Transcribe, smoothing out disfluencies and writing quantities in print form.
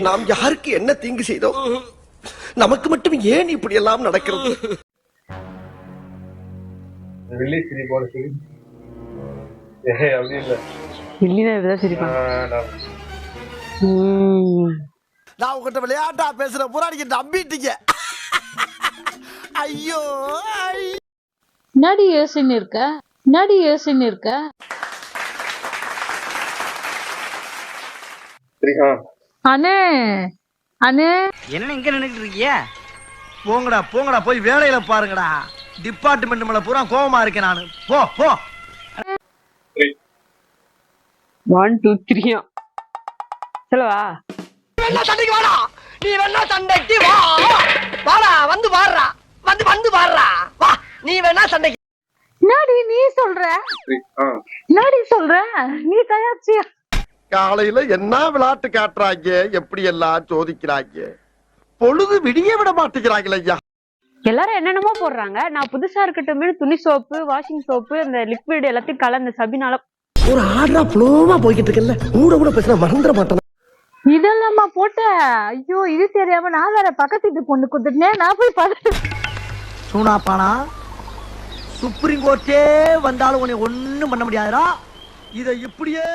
நாம் யாருக்கு என்ன தீங்கு செய்தோம்? நமக்கு மட்டும் ஏன் இப்படி எல்லாம் நடக்கிறது? நான் உங்ககிட்ட விளையாட்டா பேசுற புறாடிக்கு நம்பிட்டீங்க. ஐயோ நடி யோசனை இருக்க அண்ணே என்ன இங்க நின்னுட்டு இருக்கீங்க? போங்கடா போய் வேலையில பாருங்கடா. டிபார்ட்மெண்ட் மேல பூரா கோவமா இருக்கேன் நானு. போ 1 2 3 சொல்லவா? சண்டைக்கு வாடா. நீ வேணா சண்டைக்கு வா. வாடா வந்து பாடுறா. வந்து பாடுறா. வா நீ வேணா சண்டைக்கு. நீ சொல்ற நீ தயாரிச்சியா? காலையில என்ன விளையாட்டு காட்டுறாங்க, எப்படி எல்லாம் சோதிக்கிறாங்க. பொழுது விடிய விட மாட்டேங்கிறாங்களே ஐயா. எல்லாரும் என்னென்னமோ போடுறாங்க. நான் புதுசா இருக்கட்டுமே துணி சோப்பு, வாஷிங் சோப்பு, இந்த லிக்விட் எல்லாத்தையும் கலந்து சபினால ஒரு ஆர்டரா ஃப்ளோவா போய்கிட்டு இருக்கல. கூட பேசினா மறந்துட மாட்டேன். இதெல்லாமா போட்ட? ஐயோ இது தெரியாம நான் வேற பக்கத்து வீட்டு பொண்ணு கொடுத்துட்டேன். நான் போய் பார்த்து சூனாப்பானா சுப்ரீம் கோர்ட்டே வந்தாலும் உன்னை ஒண்ணும் பண்ண முடியாதுடா. இதை இப்படியே